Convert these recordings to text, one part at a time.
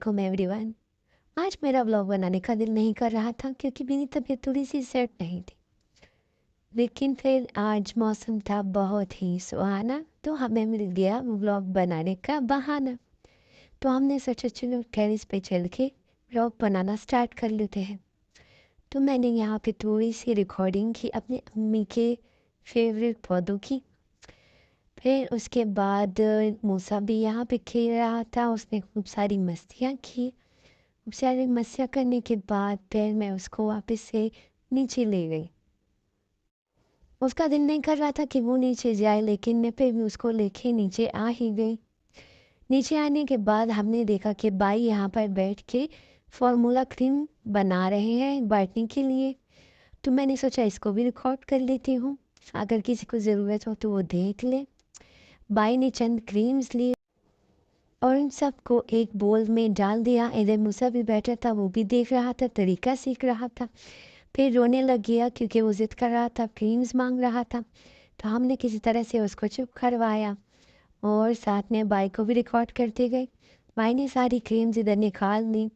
को मैं एवरीवन। आज मेरा व्लॉग बनाने का दिल नहीं कर रहा था क्योंकि मेरी तबीयत थोड़ी सी सेट नहीं थी। लेकिन फिर आज मौसम था बहुत ही सुहाना, तो हमें मिल गया व्लॉग बनाने का बहाना। तो हमने सोचा चलो टेरेस पे चल के व्लॉग बनाना स्टार्ट कर लेते हैं। तो मैंने यहाँ पे थोड़ी सी रिकॉर्डिंग की अपनी अम्मी के फेवरेट पौधों की। फिर उसके बाद मूसा भी यहाँ पे खेल रहा था, उसने खूब सारी मस्तियाँ की। खूब सारी मस्तियाँ करने के बाद फिर मैं उसको वापस से नीचे ले गई। उसका दिल नहीं कर रहा था कि वो नीचे जाए, लेकिन मैं फिर भी उसको लेके नीचे आ ही गई। नीचे आने के बाद हमने देखा कि भाई यहाँ पर बैठ के फार्मूला क्रीम बना रहे हैं बांटने के लिए। तो मैंने सोचा इसको भी रिकॉर्ड कर लेती हूँ, अगर किसी को ज़रूरत हो तो वो देख ले। भाई ने चंद क्रीम्स लिए और उन सबको एक बोल में डाल दिया। इधर मूसा भी बैठा था, वो भी देख रहा था, तरीका सीख रहा था। फिर रोने लग गया क्योंकि वो ज़िद कर रहा था, क्रीम्स मांग रहा था। तो हमने किसी तरह से उसको चुप करवाया और साथ में बाई को भी रिकॉर्ड करते गए। बाई ने सारी क्रीम्स इधर निकाल ली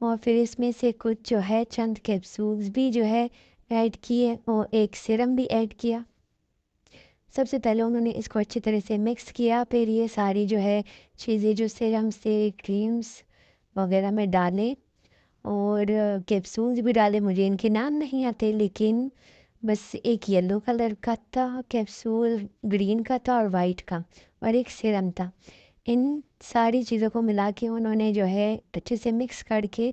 और फिर इसमें से कुछ जो है चंद कैप्सूल्स भी जो है ऐड किए और एक सिरम भी ऐड किया। सबसे पहले उन्होंने इसको अच्छी तरह से मिक्स किया, फिर ये सारी जो है चीज़ें जो सिरम से क्रीम्स वगैरह में डालें और कैप्सूल्स भी डाले। मुझे इनके नाम नहीं आते, लेकिन बस एक येलो कलर का था कैप्सूल, ग्रीन का था और वाइट का, और एक सिरम था। इन सारी चीज़ों को मिला के उन्होंने जो है अच्छे से मिक्स करके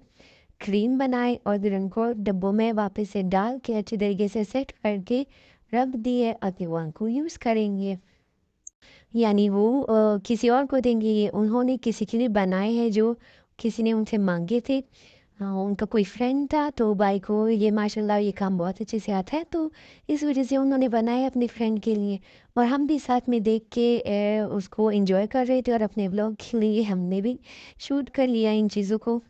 क्रीम बनाए और फिर उनको डब्बों में वापस से डाल के अच्छी तरीके से सेट करके रख दिए। अब वो उनको यूज़ करेंगे, यानी वो किसी और को देंगे। ये उन्होंने किसी के लिए बनाए हैं जो किसी ने उनसे मांगे थे। उनका कोई फ्रेंड था, तो भाई को ये माशाल्लाह ये काम बहुत अच्छे से आता है, तो इस वजह से उन्होंने बनाए अपने फ्रेंड के लिए। और हम भी साथ में देख के उसको एंजॉय कर रहे थे और अपने व्लॉग के लिए हमने भी शूट कर लिया इन चीज़ों को।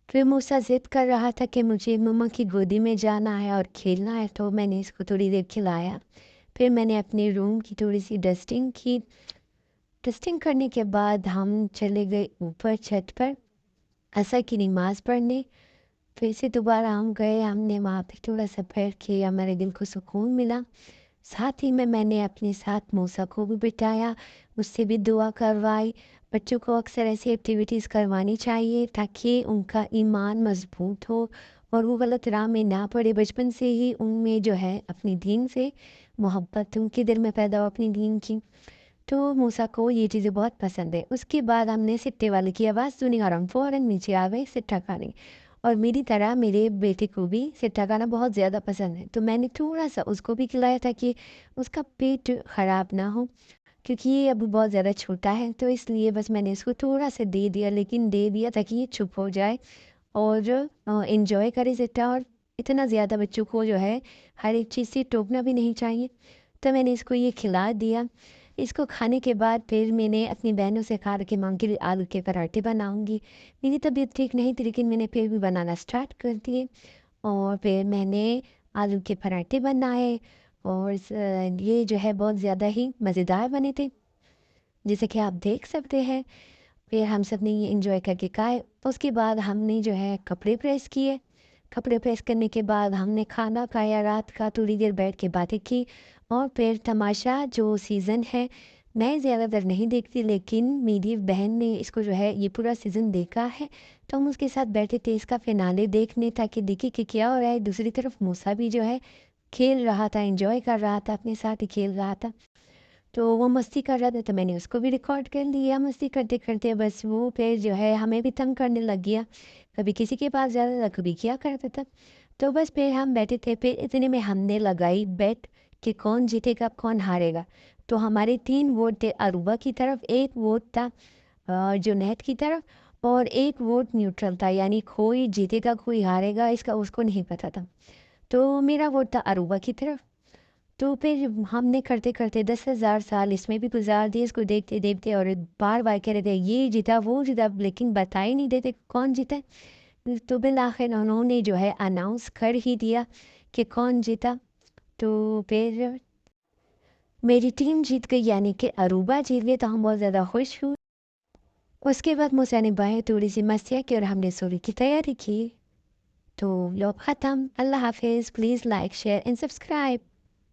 फिर मूसा ज़िद कर रहा था कि मुझे मम्मा की गोदी में जाना है और खेलना है, तो मैंने इसको थोड़ी देर खिलाया। फिर मैंने अपने रूम की थोड़ी सी डस्टिंग की। डस्टिंग करने के बाद हम चले गए ऊपर छत पर असर की नमाज़ पढ़ने। फिर से दोबारा हम गए, हमने वहाँ पे थोड़ा सा बैठ के हमारे दिल को सुकून मिला। साथ ही में मैंने अपने साथ मूसा को भी बिठाया, उससे भी दुआ करवाई। बच्चों को अक्सर ऐसी एक्टिविटीज़ करवानी चाहिए ताकि उनका ईमान मजबूत हो और वो गलत राह में ना पड़े। बचपन से ही उनमें जो है अपनी दीन से मोहब्बत उनके दिल में पैदा हो, अपनी दीन की। तो मूसा को ये चीज़ें बहुत पसंद है। उसके बाद हमने सिट्टे वाले की आवाज़ सुनी और हम फ़ौरन नीचे आ गए सिट्टा खाने। और मेरी तरह मेरे बेटे को भी सिट्टा खाना बहुत ज़्यादा पसंद है, तो मैंने थोड़ा-सा उसको भी खिलाया ताकि उसका पेट ख़राब ना हो, क्योंकि ये अभी बहुत ज़्यादा छोटा है, तो इसलिए बस मैंने इसको थोड़ा-सा दे दिया, लेकिन दे दिया ताकि ये चुप हो जाए और एन्जॉय करे सिट्टा। और इतना ज़्यादा बच्चों को जो है हर एक चीज़ से टोकना भी नहीं चाहिए। तो मैंने इसको ये खिला दिया। इसको खाने के बाद फिर मैंने अपनी बहनों से कहा कि माँ के लिए आलू के पराठे बनाऊँगी। मेरी तबीयत ठीक नहीं थी, लेकिन मैंने फिर भी बनाना स्टार्ट कर दिए और फिर मैंने आलू के पराठे बनाए और ये जो है बहुत ज़्यादा ही मज़ेदार बने थे, जैसे कि आप देख सकते हैं। फिर हम सब ने ये एंजॉय करके खाए। उसके बाद हमने जो है कपड़े प्रेस किए। कपड़े प्रेस करने के बाद हमने खाना खाया रात का, थोड़ी देर बैठ के बातें की और फिर तमाशा जो सीज़न है, मैं ज़्यादातर नहीं देखती, लेकिन मेरी बहन ने इसको जो है ये पूरा सीज़न देखा है, तो हम उसके साथ बैठे थे इसका फिनाले देखने ताकि देखें कि क्या हो रहा है। दूसरी तरफ मूसा भी जो है खेल रहा था, एंजॉय कर रहा था, अपने साथ ही खेल रहा था। तो वो मस्ती कर रहा था, तो मैंने उसको भी रिकॉर्ड कर लिया मस्ती करते-करते। बस वो फिर जो है हमें भी तंग करने लग गया। कभी किसी के पास जाता था, कभी क्या करता था। तो बस फिर हम बैठे थे, फिर इतने में हमने लगाई बेट कि कौन जीतेगा, कौन हारेगा। तो हमारे 3 वोट थे अरूबा की तरफ, 1 वोट था जुनैद की तरफ और 1 वोट न्यूट्रल था, यानी कोई जीतेगा, कोई हारेगा इसका उसको नहीं पता था। तो मेरा वोट था अरूबा की तरफ। तो फिर हमने करते-करते 10,000 साल इसमें भी गुज़ार दिए, इसको देखते-देखते, और बार-बार कह रहे थे ये जीता, वो जीता, लेकिन बता ही नहीं देते कौन जीता है। तो बिल आखिर उन्होंने जो है अनाउंस कर ही दिया कि कौन जीता। तो फिर मेरी टीम जीत गई, यानी कि अरूबा जीत गए, तो हम बहुत ज़्यादा खुश हुए। उसके बाद मुझे बाहर थोड़ी-सी मस्तियाँ की और हमने सोने की तैयारी की। तो व्लॉग ख़त्म। अल्लाह हाफ़िज़। Please like, share and subscribe.